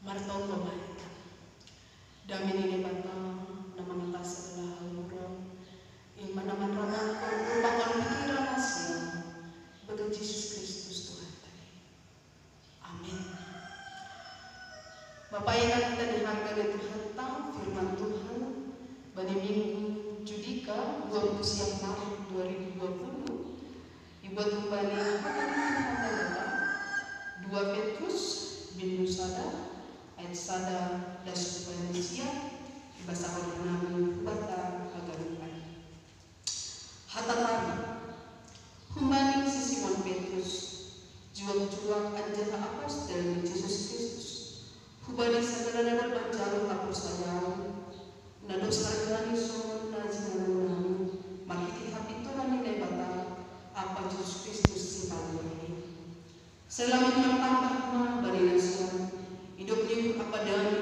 Martau kemaita. Damin ini batang nama atas adalah alurong. Iman nama ramang merupakan pikiran asli bagi Yesus Kristus Tuhan tadi. Amin. Bapak yang kita dihargai Tuhan tahu firman Tuhan pada Minggu Judika 20 Maret 2020. Ibu kembali 2 Petrus bin Nusada ayat sada dan Indonesia bahasa Yunani bata agarukan. Hatatari humbani si Simon Petrus juang-juang anjana apostel Yesus Kristus. Hubani sagala panjalo kapusayaw na dos hargani son na zinanunani makiti hapituhan ni bata apa Yesus Kristus si Panginoon. Selamat bertambah na barinasyan hidup niyo apa dami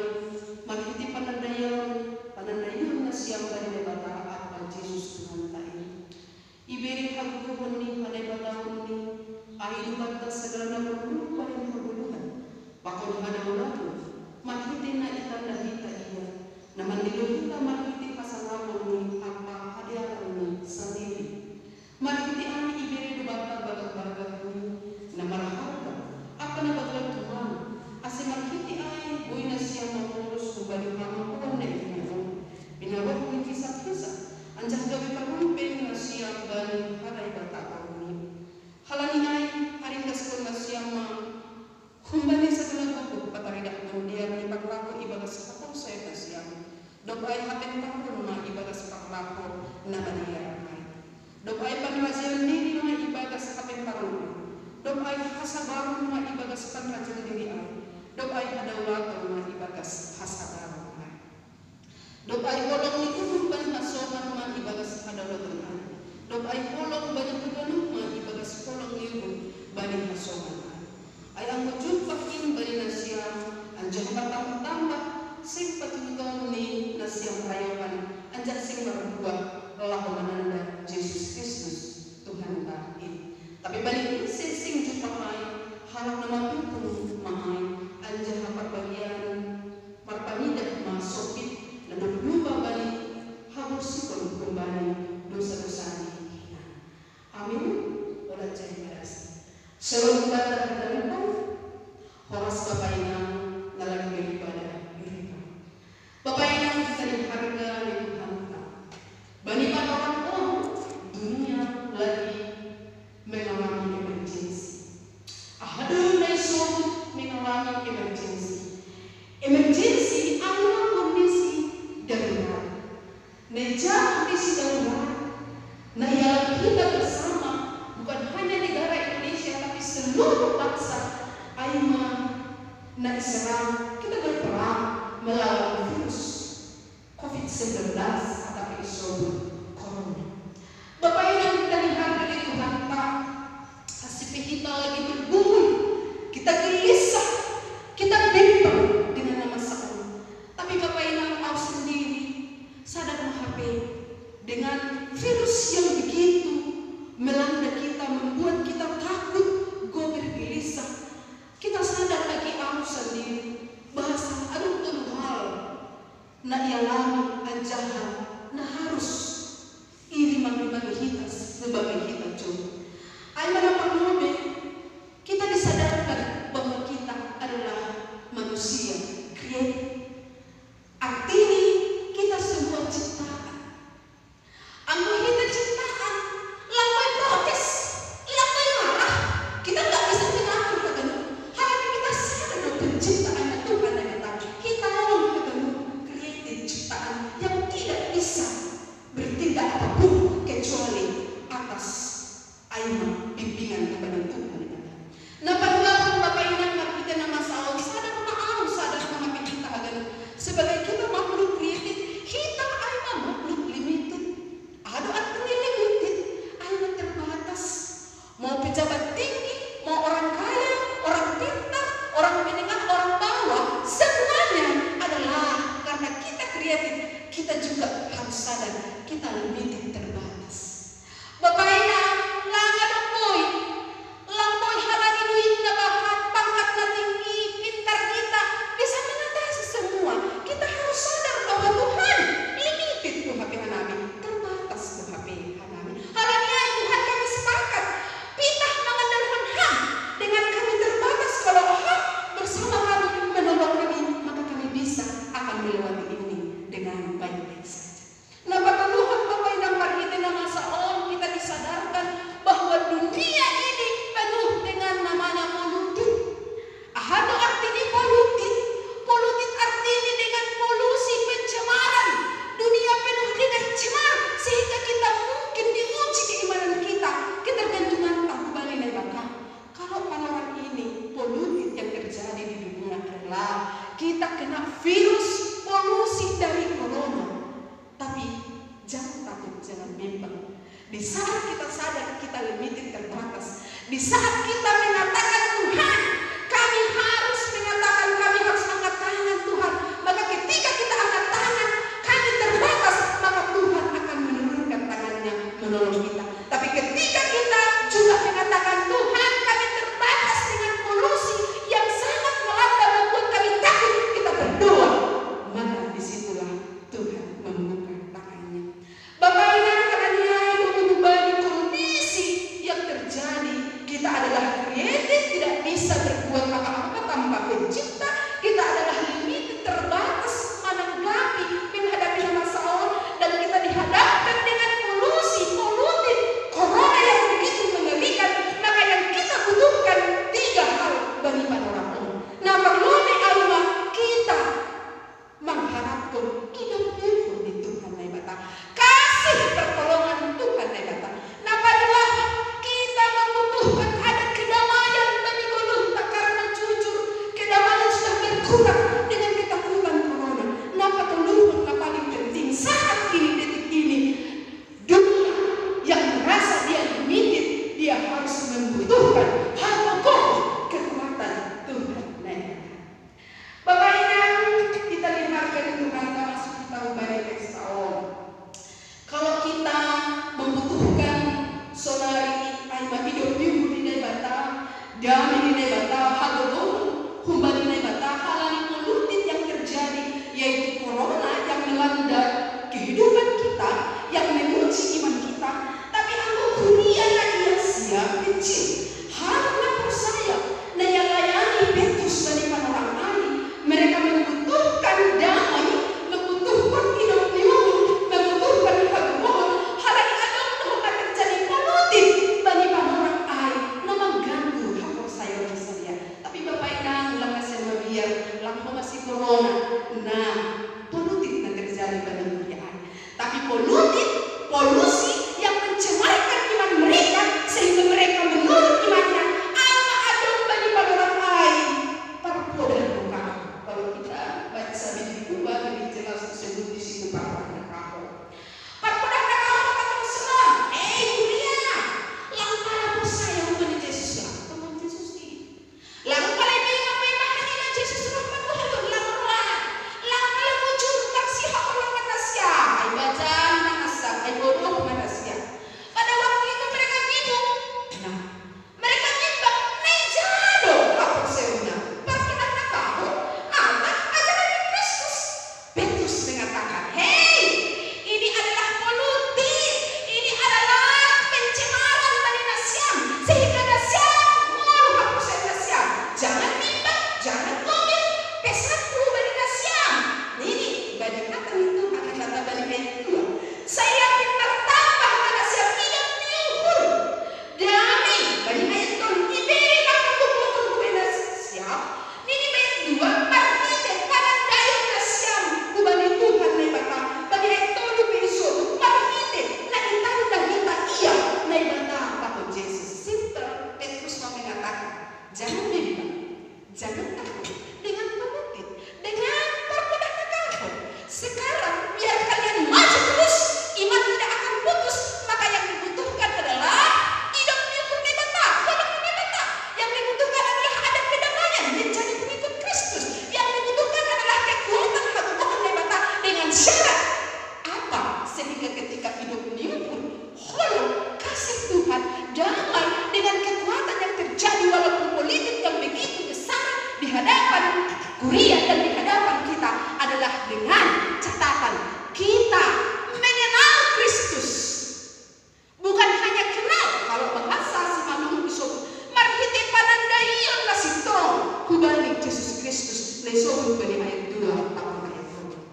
makiti panandayan na siyang kanina bata apa Yesus Tuhan tayo. Iberi haguhon ni panay batahon ni ay bata sagala na paglupa rin haguluhan pakon hadaw makiti na itandahita iya na mandiluhita makiti pasangamon ni apa hadiaran ni sandiri makiti ang iberi bata bagag-bagag ni na marahaga apa na baglag Tuhan asi makiti ay buhay na siya mamulus kung balik mamakuan na itinyo binawag ni kisat-kisat anjang gabi pagumpin na siya balik haray bata ni halangin ay haringgas ko na siya humbani sa tulad pataridak ng dia ni paglako ibagas kapong sa siyang dog ay hapin pangkong na ibagas paglako na maniyarangay dog ay panwasyan nini mga ibagas kapin pangkong dog ay hasabarong mga ibagas panradyang diri ay dog ay adawlato mga ibagas hasabarong ay dog ay polong ni kumumban hasoman mga ibagas adawlato ay dog ay polong banyak-banyak mga ibagas polong yun bani hasoman ay ang majumpakin bali na siya anjang patambah sing patugaw ni na siyang rayawan anjang sing marbuah laho mananda Jesus Kristus Tuhan tayo. Tapi balik sing jupakay harap na mapipong mahay anjang hapagbagian marpanidak masopit na nagluba balik habusikon kumbani dosa-dosa ni. Amin. Wala dyan maras. Selalu kita terhadap horas kapainan dalam beribadah kita. Kapainan kita diharga di Tuhan. Banyak orang dunia lagi mengalami emergensi. Ada mesum mengalami emergensi. Emergensi adalah kondisi darurat. Neja kondisi darurat. Nah yang kita bersama bukan hanya negara Indonesia tapi seluruh bangsa Aima na diserang kita berperang melawan virus COVID-19 atau isu corona. Bapak yang kita dihargai di Tuhan tak kasih kita lagi berbunyi, kita gelisah, kita bimbang dengan nama sakit. Tapi Bapak yang tahu sendiri sadar menghadapi dengan virus yang begitu melanda kita, membuat kita takut, gober gelisah. Kita sadar lagi aku sendiri bahasa aduh hal na ialami anjahan na harus iri bagi kita sebagai kita coba. Ay manapanobe kita disadarkan bahwa kita adalah manusia created. Artinya kita semua ciptaan. Ang kita ciptaan lambai protes, lambai marah. Kita nggak bisa mengatur kata hanya kita sadar penciptaan Tuhan yang kita orang created ciptaan yang tidak bisa bertindak apapun kecuali atas ayat bimbingan kepada Tuhan. Nah pada Bapak Ibu kita nama saud sadar maaf sadar menghadapi kita agar sebagai kita makhluk created kita ayat makhluk limited. Ada artinya limited, ayat terbatas. Mau pejabat tinggi, mau orang kaya, orang pintar, orang menengah, orang bawah, semuanya adalah karena kita kreatif. Kita juga harus sadar kita limited terbatas. Bapak Ina, langgar boy halangi duit na bahat, pangkat na tinggi, pintar kita bisa melewati ini dengan baik-baik saja. Nah, Bapak Bapak yang marhite nama saon kita disadarkan bahwa dunia ini penuh dengan namanya polutif. Ada artinya polutif. Polutif artinya dengan polusi, pencemaran. Dunia penuh dengan cemar sehingga kita mungkin diuji keimanan kita, ketergantungan tahu balik bakal. Kalau panawan ini polutif yang terjadi di dunia adalah kita kena virus polusi dari corona. Tapi jangan takut, jangan bimbang. Di saat kita sadar kita limited terbatas, di saat kita mengatakan Tuhan, kami harus mengatakan, kami harus angkat tangan Tuhan. Maka ketika kita angkat tangan, kami terbatas, maka Tuhan akan menurunkan tangannya menolong kita. Tapi ketika kita juga mengatakan Tuhan, kami terbatas dengan polusi yang sangat melanda membuat kami takut, kita berdoa, maka disitulah Tuhan membuka tangannya. Bapak Ibu sekalian, mengubah kondisi yang terjadi, kita adalah kreatif, tidak bisa berbuat apa-apa tanpa pencipta. Kita adalah limit, terbatas, menanggapi, menghadapi masalah, dan kita dihadapkan dengan polusi, polutif, corona yang begitu mengerikan. Maka yang kita butuhkan 3 hal bagi orang umum. Nah, perlu dialami kita mengharapkan hidup di Tuhan Naibata, kasih pertolongan Tuhan Naibata. Nah, padahal kita membutuhkan ada kedamaian bagi golongan karena jujur kedamaian sudah berkurang dengan ketakutan corona. Nah, pertolongan yang paling penting saat ini, detik ini, dunia yang merasa dia limited, dia harus membutuhkan hal pokok, kekuatan Tuhan Naibata. Bapak Ibu, kita dengarkan Tuhan masuk kita ubah teks tahun. Kalau kita membutuhkan sonari aima hidup di Naibata, damai di Naibata, hagogon, humba di Naibata, halani polutif yang terjadi, yaitu corona yang melanda kehidupan kita, yang menguji iman kita. Tapi aku kuliah dia siap kecil, haraplah percaya, nah yang layani Petrus dari orang lain. Mereka membutuhkan damai, membutuhkan hidup liur, membutuhkan hagogon, halani adong terjadi polutif bagi orang lain, nama ganggu hak saya saja. Tapi Bapak Ibu lang kasi mabiyak, lang masih corona, nah polutif yang terjadi pada dunia. Tapi polutif, polusi yang mencemarkan iman mereka sehingga mereka menurut imannya apa adong bagi orang lain. Perpodan bukan. Kalau kita baca di Kuba lebih jelas disebut di situ perpodan kau. Perpodan kau kata senang. Kuliah. Lang pala po sayang kepada Yesus lah. Teman Yesus ini. Lang pala may mahal na Yesus lah patuhalon lang orang. Lang pala mo jurutang siya orang matasya. Ay bacaan na nasa ay bodoh matasya. Pada waktu itu mereka bingung. Nah, mereka bimbang. Nejado apa sebenarnya? Perpodan kau anak ajaran Kristus. Petrus mengatakan, hei, ini adalah polutif, ini adalah pencemaran bagi nasyam, sehingga nasyam mau hapus nasyam. Jangan bimbang, jangan ngomel, pesanku bagi nasyam. Ini bagi kata itu akan kata bagi itu. Saya bertambah nasyam hidup liur. Damai bagi itu diberi maka bukan bagi nasyam. Ini bagi 2 marhite panandayang nasyam ubani Tuhan Naibata bagi itu lupiso marhite na itanda kita iya Naibata Papa Yesus. Sinta Petrus mau mengatakan jangan bimbang, jangan takut dengan polutif, dengan perpodan kau. Sekarang biar kalian maju terus, iman tidak akan putus. Maka yang dibutuhkan adalah hidup liur Naibata, hidup Naibata. Yang dibutuhkan adalah ada kedamaian menjadi pengikut Kristus. Yang dibutuhkan adalah kekuatan hagogon Naibata dengan syarat apa? Sehingga ketika hidup liur holong kasih Tuhan damai dengan kekuatan yang terjadi walaupun politik yang begitu besar di hadapan kuliah dan di hadapan kita adalah dengan catatan kita mengenal Kristus. Bukan hanya kenal, kalau bahasa si Manung disebut marhite panandayang nasitong hubalik Yesus Kristus. Lesohon bali ayat 2 tahun ayat 2.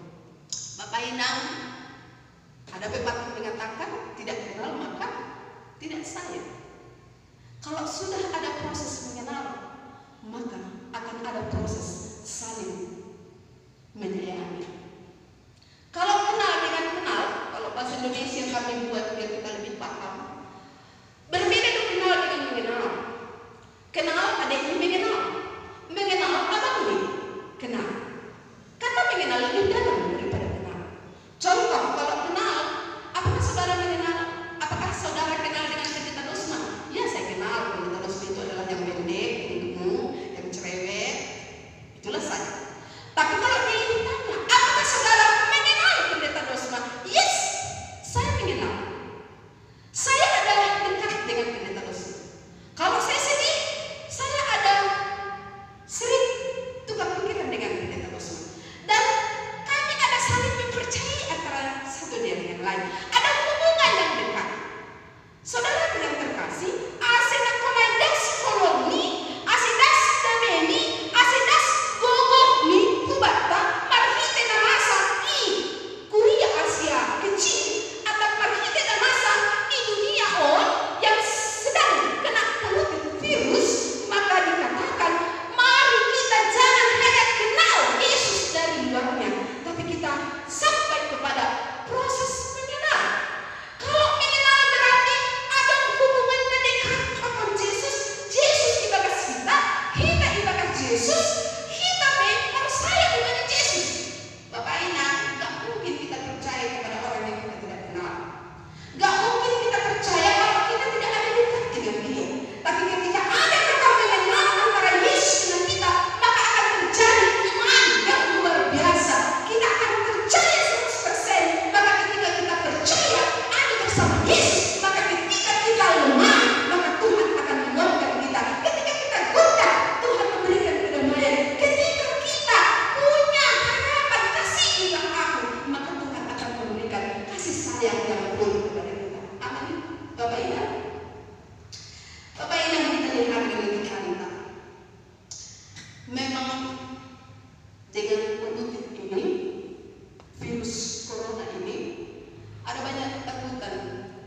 Tapi kalau dia ditanya, apakah saudara mengenal pendeta Dosma? Yes, saya mengenal. Saya adalah dekat dengan pendeta Dosma. Kalau saya sedih, saya ada sering tukar pikiran dengan pendeta Dosma. Dan kami ada saling mempercayai antara satu dengan yang lain. Ada hubungan yang dekat. Saudara yang terkasih, asena komandas koloni, asidas dameni, asidas gogoni, kubata, marhite namasa i Korea Asia kecil atau marhite namasa di dunia on yang sedang kena polluted virus, maka dikatakan mari kita jangan hanya kenal Yesus dari luarnya, tapi kita sampai kepada proses mengenal. Kalau mengenal berarti ada hubungan dekat akan Yesus, Yesus ibadah kita ibadah Yesus, kita percaya kepada Yesus. Bapak Ina, gak mungkin kita percaya kepada orang yang kita tidak kenal. Gak mungkin kita percaya kalau kita tidak ada dekat dengan dia. Tapi ketika ada kata mengenal antara Yesus dengan kita, maka akan terjadi iman yang luar biasa. Kita akan percaya 100%. Maka ketika kita percaya ada bersama Yesus, maka ketika kita lemah, maka Tuhan akan menguatkan kita. Ketika kita gundah, Tuhan memberikan kedamaian. Ketika kita punya harapan kasih ilah aku, maka Tuhan akan memberikan kasih sayang yang full kepada kita. Amin. Bapak Ina, kita lihat dengan kita. Memang dengan penyakit ini, virus corona ini, ada banyak ketakutan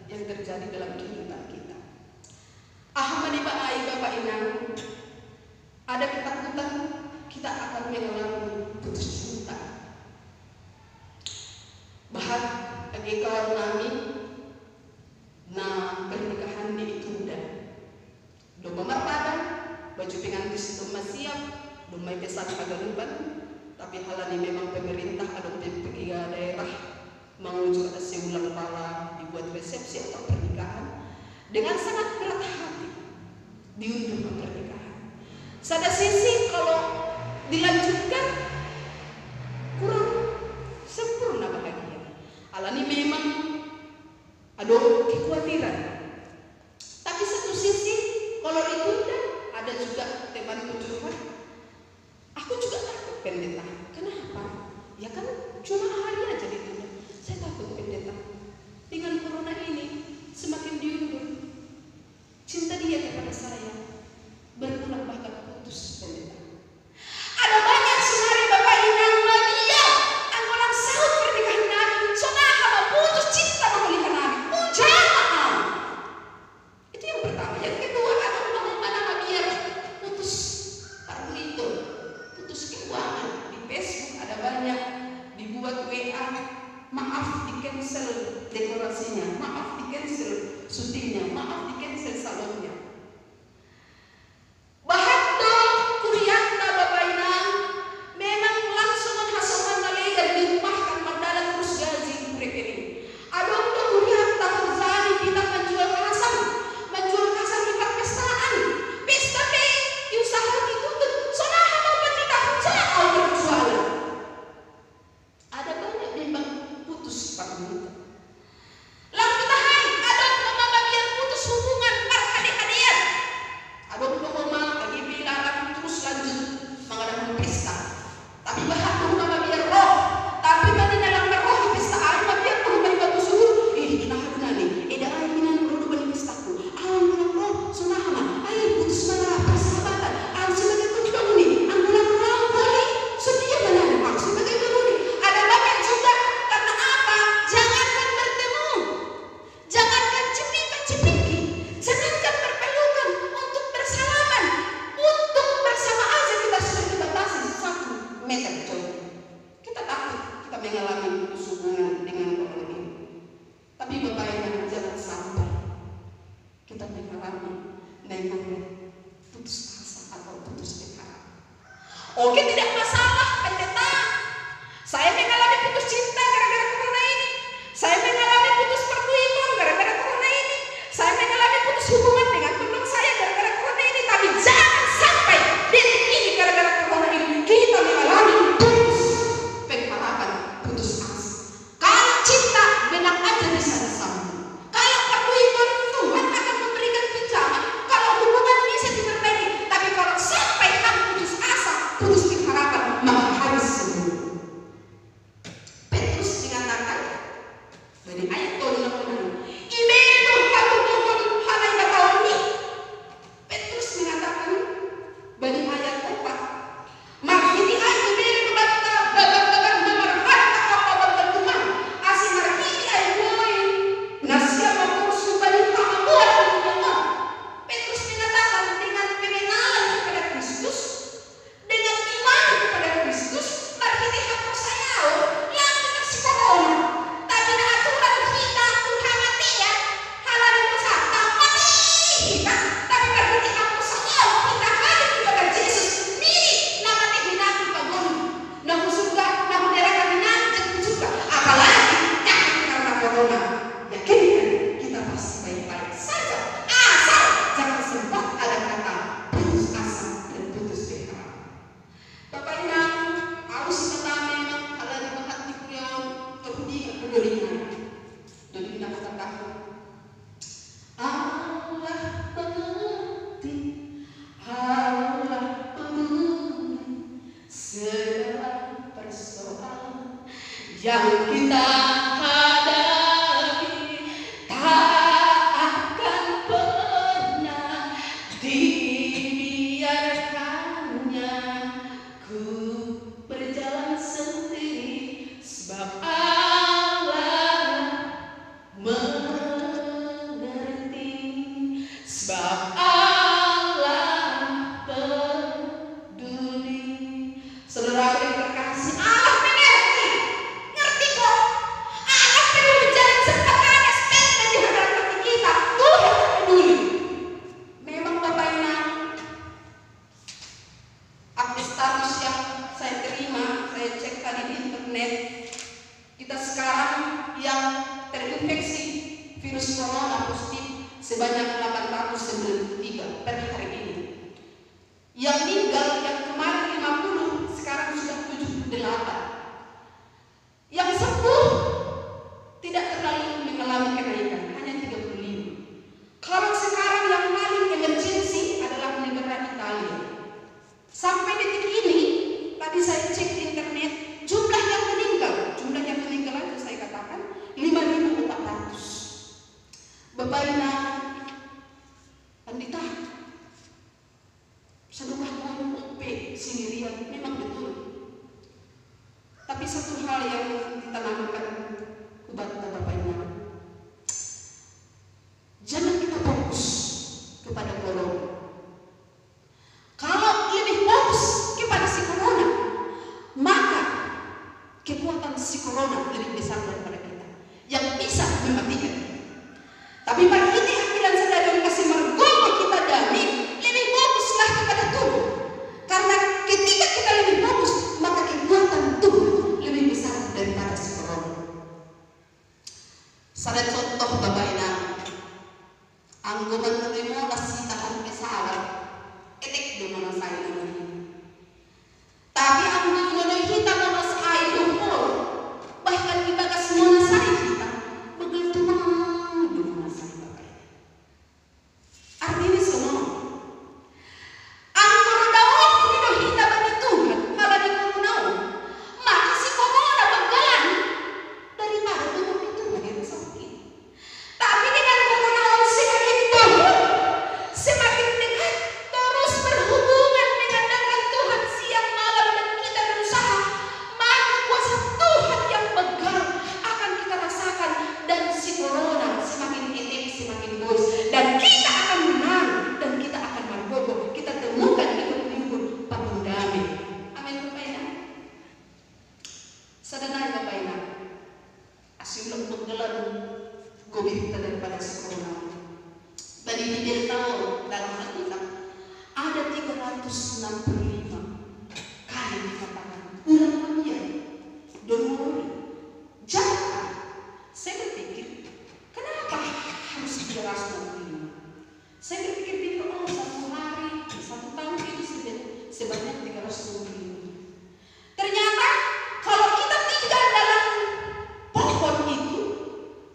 yang terjadi dalam kehidupan kita. Ahmadi Bapak Ina, ada ketakutan kita akan mengalami putus cinta. Bahkan bagi kawan kami, nah pernikahan ditunda. Doa martaban, baju pengantin itu masih siap, belum may pesan kagaluban. Tapi hal ini memang pemerintah ada pergi daerah mengujuk ada seulang pala dibuat resepsi atau pernikahan dengan sangat berat hati diundur pernikahan. Sada sisi kalau dilanjutkan kurang sempurna bahagia. Hal ini memang ada kekhawatiran. Tapi satu sisi kalau ditunda, ada juga temanku curhat. Aku juga takut pendeta. Kenapa? Ya kan cuma hari aja ditunda. Saya takut pendeta. Dengan corona ini semakin diundur, cinta dia kepada saya berkurang bahkan putus pendeta. Ada banyak senari Bapak Ina media anggolang saut pernikahan kami. Sonaha putus cinta mengulihan kami. Jangan. Itu yang pertama. Yang kedua, ada mana biar putus karbohidrat, putus keuangan. Di Facebook ada banyak dibuat WA, maaf di cancel dekorasinya, maaf di cancel syutingnya, maaf di cancel salonnya. Bahkan kurianta Bapak Ina memang langsung hasoman nalegan di rumah kan mardalan terus gaji rekening. Adong do kurianta perzani kita menjual kasan di perpestaan. Pesta pe usaha ditutup. Sonaha mau pendeta jauh berjualan. Ada banyak memang putus Pak Pendeta. Lalu kita yang kita hadapi tak akan pernah dibiarkannya ku berjalan sendiri, sebab Allah mengerti, sebab Allah peduli. Saudara yang terkasih, Allah mengerti, ngerti kok. Allah peduli. Jangan sempat ada statement di hadapan kita, Tuhan peduli. Memang Bapak Ibu, update status yang saya terima, saya cek tadi di internet, kita sekarang yang terinfeksi virus corona positif sebanyak 893 per hari ini. Yang meninggal yang kemarin 50, sekarang sudah 78. Yang sembuh tidak terlalu mengalami kenaikan, hanya 35. Kalau sekarang yang paling emergensi adalah negara Italia. Sampai detik ini, tadi saya cek di internet, jumlah yang meninggal aja saya katakan 5.400. Bapak Ibu, Andita, sedekah mau OP sendirian memang betul. Tapi satu hal yang ditanamkan kepada Bapak Ibu, jangan kita fokus kepada corona. Kalau lebih fokus kepada si corona, maka kekuatan si corona lebih besar daripada kita yang bisa mematikan kita. Tapi mari kita yang bilang sadar dan kasih mergomo kita damai, lebih fokuslah kepada Tuhan. Karena ketika kita lebih fokus, maka kekuatan Tuhan lebih besar daripada si corona. Sada contoh Bapak Ibu, anggoman menerima nasi tahan pesawat, etik di mana saya namanya. Tapi anggoman kita mana saya umur, bahkan kita kasih mana saya kita, begitu artinya semua anggur daun hidup kita bagi Tuhan malah di corona, maka si corona berjalan daripada tubuh itu yang sakit. Tapi dengan corona semakin turun, semakin dekat, terus berhubungan dengan Tuhan siang malam dan kita berusaha, maka kuasa Tuhan yang pegang akan kita rasakan dan si corona semakin titik, semakin bos, dan kita akan menang dan kita akan mergogo. Kita temukan ikut-ikut bangun damai. Amin Bapak Ibu. Sadanai Bapak Ibu, asyik penggelan gobi kita daripada si corona. Bagi dia tahu dalam hati kita ada 365 kali dikatakan ulang manusia domori. Jangan saya berpikir kenapa harus 365? Saya berpikir satu hari, satu tahun itu sebanyak 365. Ternyata kalau kita tinggal dalam pohon itu,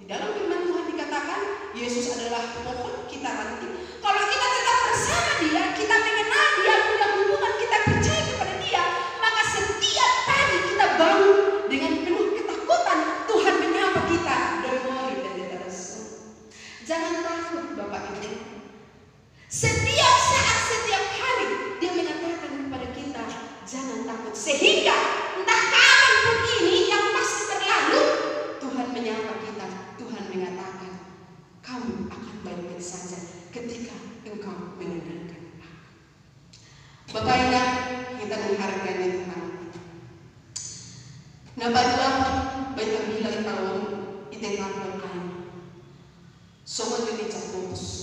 di dalam firman Tuhan dikatakan Yesus adalah pohon kita nanti. Kalau kita tetap bersama Dia, kita mengenal Dia, punya hubungan, kita percaya kepada Dia, maka setiap pagi kita bangun dengan penuh ketakutan. Tuhan menyapa kita, domori dan terus. Jangan takut Bapak Ibu. Setiap saat, setiap hari Dia mengatakan kepada kita, jangan takut. Sehingga entah kapan pun ini yang pasti berlalu, Tuhan menyapa kita. Tuhan mengatakan, kamu akan baik-baik saja ketika engkau mendengarkan aku. Bapak Ibu, kita menghargai Tuhan. Nabalah baik bilang tahun itengan berkain. Sobat ini fokus.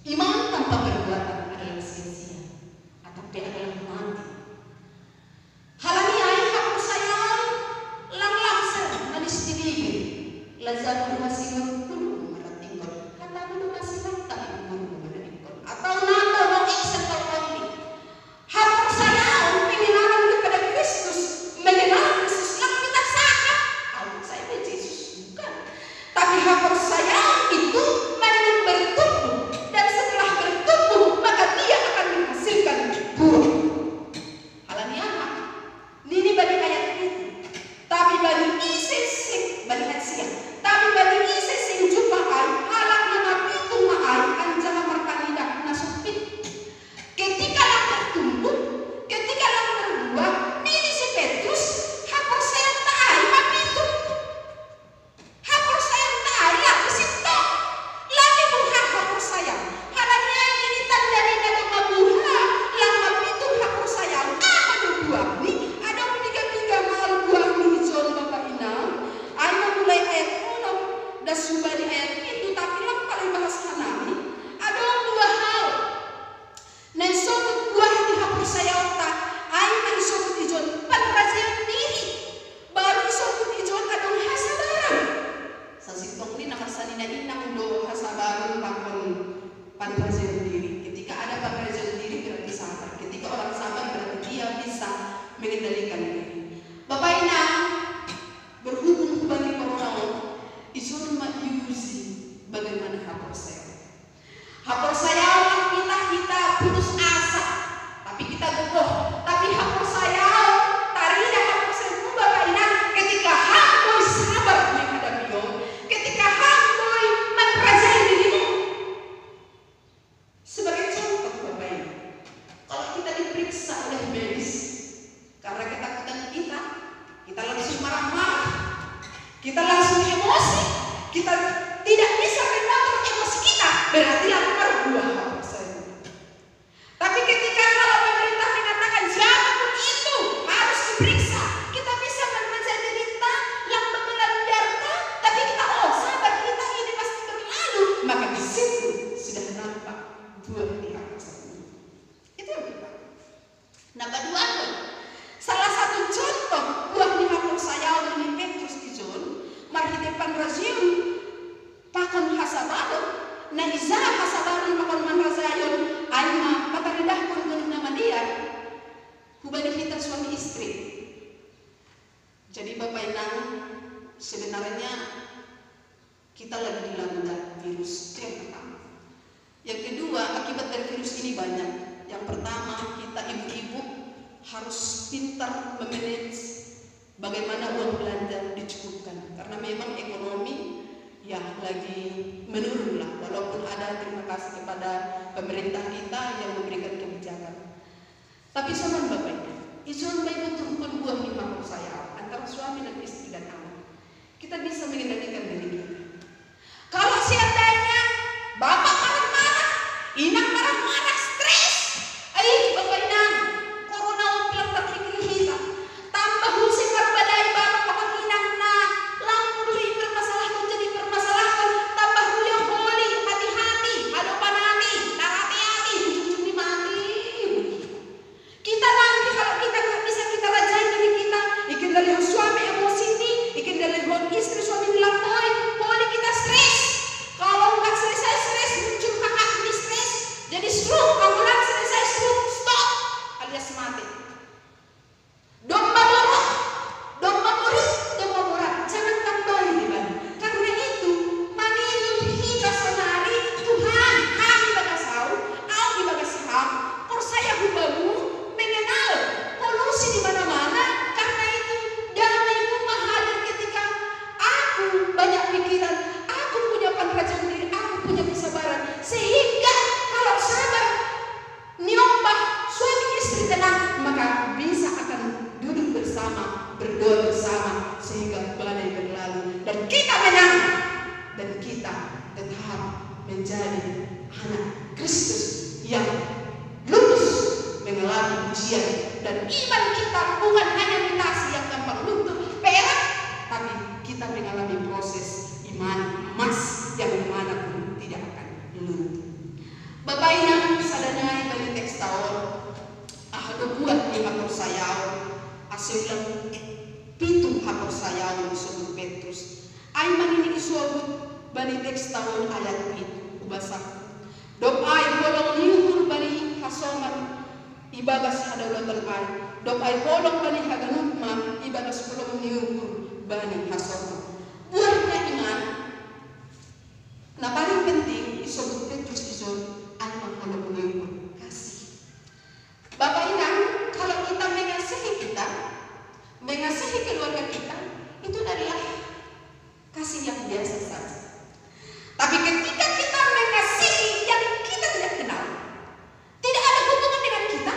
Iman tanpa perbuatan adalah sia-sia, tetapi adalah mati. Halani ayah aku sayang, lang-langser manis dibibir, lazat masih belum meratingkol, kata belum masih tak belum meratingkol, atau nada mau iksan terpilih. Hati sayang pengenalan kepada Kristus, mengenal Kristus yang kita sangat. Aku saya Yesus bukan, tapi hati sayang itu bertumbuh, dan setelah bertumbuh Kita langsung emosi, kita tidak bisa mengatur emosi kita, berarti lapar buah saya. Tapi ketika kalau pemerintah mengatakan siapapun itu harus diperiksa, kita bisa menjadi cerita lambat melanjarta, tapi kita sabar, kita ini pasti berlalu, maka di situ sudah nampak buah di atas ini. Itu yang pertama. Nah, kedua, salah satu contoh buah di hapur saya ini Petrus Ijon, mari depan razium pakon hasabaron, na isa hasabaron pakon man razayon, alma pataredah pun gunung nama dia, hubungan kita suami istri. Jadi Bapak Inang, sebenarnya kita lagi dilanda virus, itu yang pertama. Yang kedua, akibat dari virus ini banyak. Yang pertama, kita ibu-ibu harus pintar memanage bagaimana uang belanja dicukupkan, karena memang ekonomi ya lagi menurun lah, walaupun ada terima kasih kepada pemerintah kita yang memberikan kebijakan. Tapi sama Bapak Ijon baik betul-betul buah di hapur saya antara suami dan istri dan anak. Kita bisa mengendalikan diri kita. Kalau seandainya bapak marah-marah, inang marah-marah, stres, Bapak Inang, corona umpil tak kita, tambah husin berbadai bapak pakon inang na, lampur li bermasalah jadi permasalahan, tambah yang holi, hati-hati, ada panani, hati-hati, ujung-ujung mati. Kita nanti kalau kita nggak bisa kita rajain diri kita, ikan dari suami emosi ini, ikan dari istri suami dilampoi, holi kita stres. Kalau nggak selesai stres, muncul kakak ini stres, jadi stroke. Kalau nggak selesai stroke, stop alias mati. Domba borak, domba borak, domba borak, jangan tambahin di mana. Karena itu, manilu kita senari Tuhan, kami bagasau, au di bagasau, por saya hubamu mengenal polusi di mana-mana. Karena itu, damaimu hadir ketika aku banyak pikiran, aku punya penerajan diri, aku punya kesabaran, sehingga kalau sabar nyombah suami istri tenang, maka bisa akan duduk bersama, berdoa bersama, sehingga badai berlalu dan kita menang, dan kita tetap menjadi anak Kristus yang lulus mengalami ujian, dan iman kita bukan hanya mutasi yang gampang luntur perak, tapi kita mengalami proses iman emas yang dimanapun tidak akan luntur. Bapak Inang sadanai bagi teks tahun ahado buat di hapur sayau aseulang pitu hapur sayau disebut Petrus aiman ini disebut bani teks tahun ayat itu ubasak dopai bolong liuhur bani hasoman ibagas hadalatal ay dopai bolong bani haganukma ibagas bolong liuhur bani hasoman. Buahnya iman. Nah, paling penting disebut Petrus Ijon alma bolong liuhur kasih. Bapak Inang, kalau kita mengasihi keluarga kita, itu adalah kasih yang biasa saja. Tapi ketika kita mengasihi yang kita tidak kenal, tidak ada hubungan dengan kita,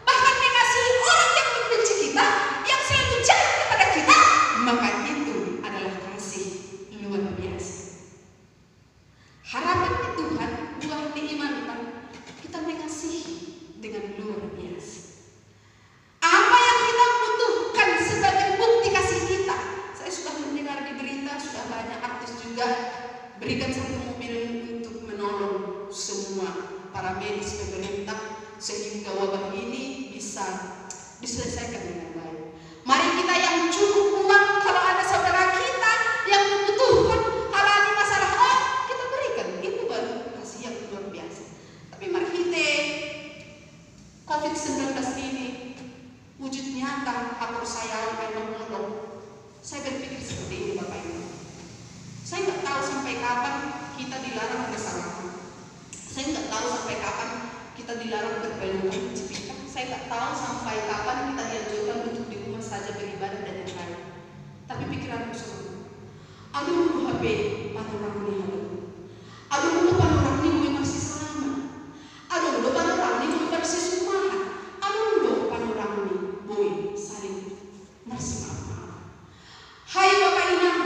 bahkan mengasihi orang yang membenci kita, yang selalu jahat kepada kita, maka itu adalah kasih luar biasa. Harapan Tuhan buah diimankan kita mengasihi dengan luar biasa. Apa yang kita butuhkan sebagai bukti kasih kita? Saya sudah mendengar di berita, sudah banyak artis juga berikan satu mobil untuk menolong semua para medis pemerintah sehingga wabah ini bisa diselesaikan dengan baik. Mari kita yang cukup uang, kalau ada saudara kita yang membutuhkan kalau ada masalah kita berikan. Itu baru kasih yang luar biasa. Tapi mari kita COVID-19 ini wujud nyata hapur saya memang menolong. Saya berpikir seperti ini Bapak Ibu. Saya nggak tahu sampai kapan kita dilarang bersama. Saya nggak tahu sampai kapan kita dilarang berpelukan cipika. Saya nggak tahu sampai kapan kita dianjurkan untuk di rumah saja beribadah dan yang lain. Tapi pikiranku semua. Aduh HP panorang ini halo. Aduh panorang ini masih selamat. Aduh panorang ini masih sumahan. Aduh panorang ini boy saling masih maaf. Hai Bapak Inang.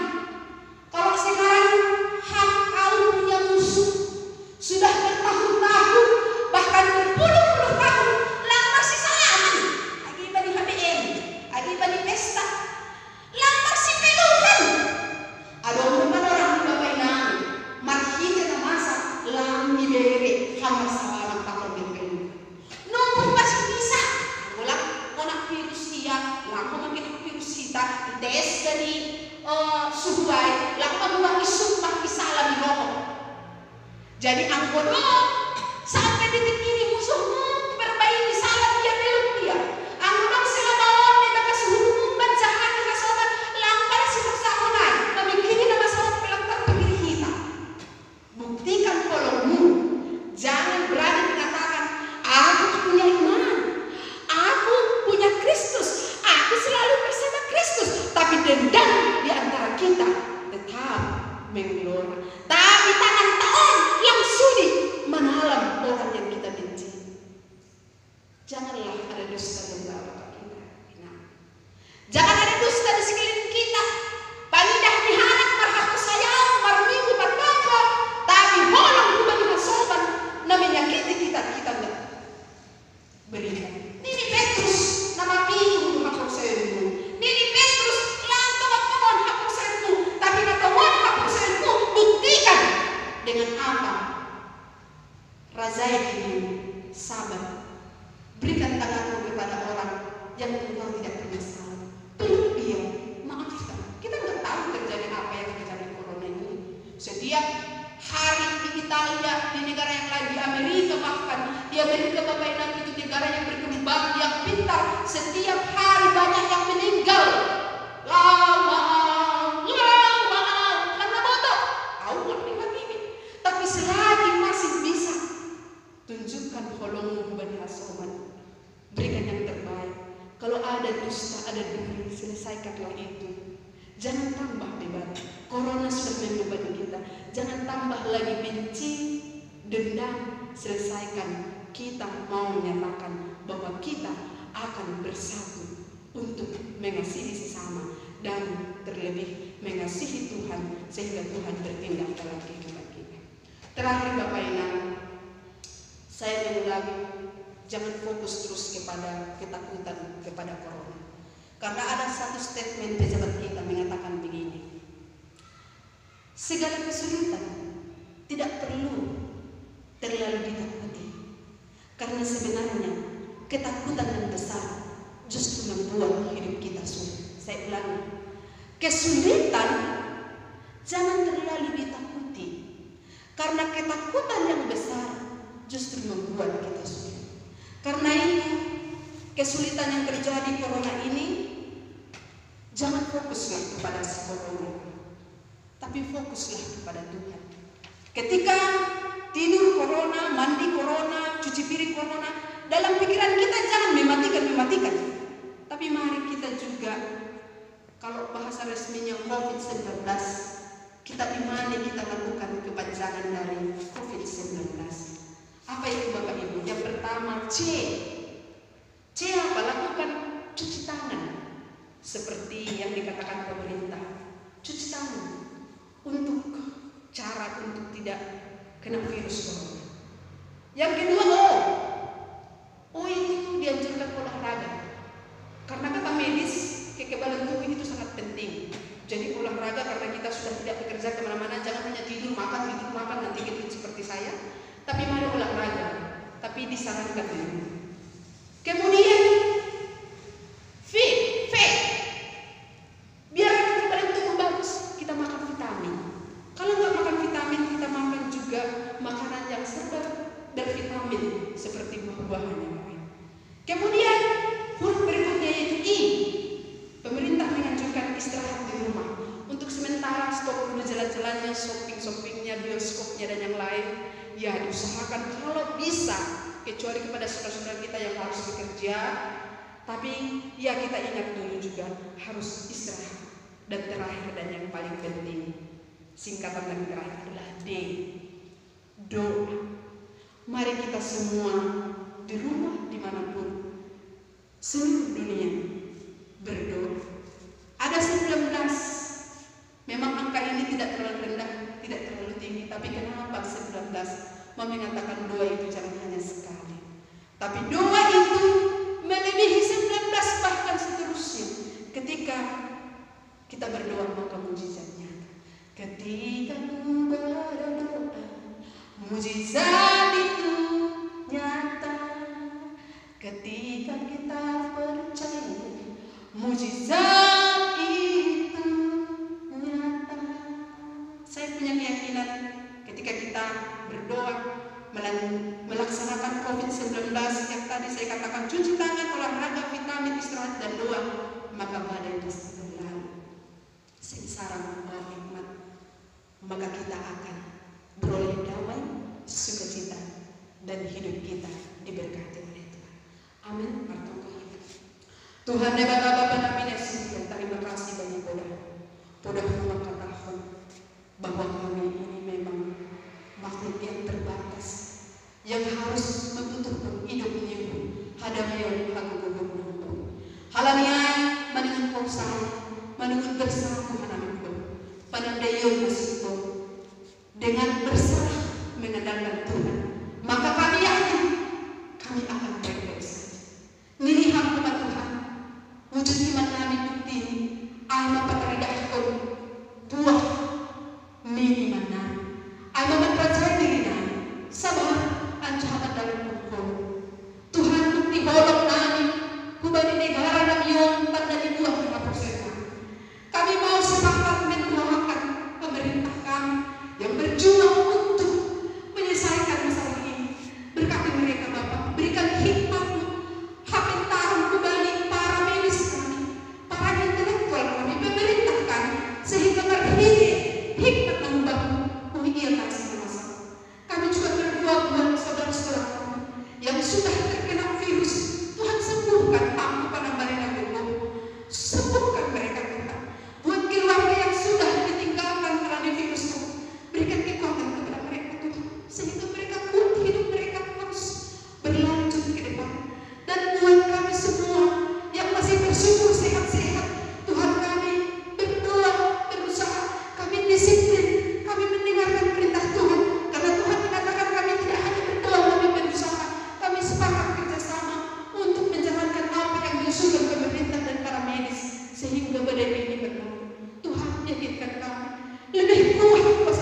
suhuai lakon wa isuk isala bilomo. Jadi angkono sampai detik ini musuhmu perbaiki salah dia belum dia. Angkono selama di bakas hubungan jahat kasoban lampar sifat sakonai. Kami kini nama sahabat pelaktar kiri kita. Buktikan kolommu. Jangan berani mengatakan aku punya iman, aku punya Kristus, aku selalu bersama Kristus. Tapi dendam di antara kita tetap menggelora. Tapi tangan tahun yang sudi menalam orang yang kita benci. Janganlah ada dusta di antara kita. Jangan ada dusta di sekeliling kita. Panidah dihanak marhatu sayang, marminggu partoko. Tapi bolong kubang hasoban na menyakiti kita enggak berikan. Nini Petrus nama pingu hapok sayangmu. Nini Petrus lantong apapun hapok sayangmu. Tapi natawan hapok sayangmu buktikan dengan apa? Razai dirimu, sabar. Berikan tanganmu kepada orang yang engkau tidak bermasalah. Peluk dia, maafkan. Kita nggak tahu terjadi apa yang terjadi corona ini. Setiap hari di Italia, di negara yang lain, di Amerika bahkan, di Amerika Bapak Ibu itu negara yang berkembang, yang pintar. Setiap hari banyak yang meninggal. Lama, karena bodoh. Allah lewat ini. Tapi selagi masih bisa, tunjukkan holongmu Bani Hasoman. Berikan yang terbaik. Kalau ada dusta, ada duri, selesaikanlah itu. Jangan tambah beban. Corona sudah membebani kita. Jangan tambah lagi benci, dendam. Selesaikan. Kita mau menyatakan bahwa kita akan bersatu untuk mengasihi sesama dan terlebih mengasihi Tuhan sehingga Tuhan bertindak dalam kehidupan kita. Terakhir Bapak Ibu, saya mengulangi, jangan fokus terus kepada ketakutan kepada corona. Karena ada satu statement pejabat kita mengatakan begini. Segala kesulitan tidak perlu terlalu ditakuti. Karena sebenarnya ketakutan yang besar justru membuat hidup kita sulit. Saya ulangi. Kesulitan jangan terlalu ditakuti. Karena ketakutan yang besar justru membuat kita sulit. Karena itu, kesulitan yang terjadi corona ini, jangan fokuslah kepada si corona, tapi fokuslah kepada Tuhan. Ketika tidur corona, mandi corona, cuci piring corona, dalam pikiran kita jangan mematikan. Tapi mari kita juga, kalau bahasa resminya COVID-19, kita imani kita lakukan kepanjangan dari COVID-19. Apa itu Bapak Ibu? Yang pertama C apa? Lakukan cuci tangan. Seperti yang dikatakan pemerintah, cuci tangan untuk cara untuk tidak kena virus corona. Yang kedua O itu dianjurkan olahraga. Karena kata medis kekebalan tubuh itu sangat penting. Jadi olahraga karena kita sudah tidak bekerja kemana-mana, jangan hanya tidur makan nanti gitu seperti saya. Tapi mari olahraga, tapi disarankan dulu. Kemudian V, biar kekebalan tubuh bagus, kita makan vitamin. Kalau nggak makan vitamin, kita makan juga makanan yang serba bervitamin seperti buah-buahan yang lain. Kemudian huruf berikutnya yaitu I. Pemerintah menganjurkan istirahat di rumah. Untuk sementara stop dulu jalan-jalannya, shopping-shoppingnya, bioskopnya dan yang lain. Ya diusahakan kalau bisa, kecuali kepada saudara-saudara kita yang harus bekerja. Tapi ya kita ingat dulu juga harus istirahat. Dan terakhir dan yang paling penting, singkatan yang terakhir adalah D. Doa. Mari kita semua di rumah dimanapun seluruh dunia berdoa. Ada 19. Memang angka ini tidak terlalu rendah, tidak terlalu tinggi. Tapi kenapa 19? Mau mengatakan doa itu jangan hanya sekali. Tapi doa itu melebihi 19 bahkan seterusnya. Ketika kita berdoa maka mujizatnya. Ketika berdoa mujizat itu nyata. Ketika kita percaya mujizat itu Tuhan ya Bapa kami nasi, terima kasih bagi Podah rumah katakan bahwa kami ini memang makhluk yang terbatas, yang harus membutuhkan hidupnya hadamnya lagu gubernur. Halanya mendengar konsai, mendengar bersama anak-anakku, panandayon masih dengan berserah mengandalkan Tuhan, maka kami yakin kami akan baik-baik saja. Nilihan kepada Tuhan, wujud iman kami bukti ini, ayam patridaikon buah miniman nami, ayam mempercayai diri nami, sabar ancaman dalam hukum. Tuhan bukti bolok nami, kubani negara nami yon tanda di buah persen. Kami mau sepakat mendoakan pemerintah kami yang berjuang untuk menyelesaikan masalah ini. Berkati mereka Bapak, berikan hikmat-Mu, hapentaran kembali para medis kami, para intelektual kami, pemerintah kami, sehingga berhenti hikmat membangun mengiyakan segala masalah. Kami juga berdoa buat saudara-saudara kami yang sudah terkena virus. Tuhan sembuhkan, ampunkan mereka Tuhan, sembuhkan mereka Tuhan. Buat keluarga yang sudah ditinggalkan karena virus Tuhan, berikan kekuatan kepada mereka Tuhan, sehingga mereka kuat, hidup mereka terus berlanjut ke depan. Dan buat kami semua yang masih bersyukur sehat-sehat, Tuhan kami berdoa, berusaha, kami disiplin, kami mendengarkan perintah Tuhan, karena Tuhan mengatakan kami tidak hanya berdoa, kami berusaha, kami sepakat kerjasama untuk menjalankan apa yang diusulkan pemerintah dan para medis, sehingga badai ini berlalu. Tuhan jadikan kami lebih kuat kuasa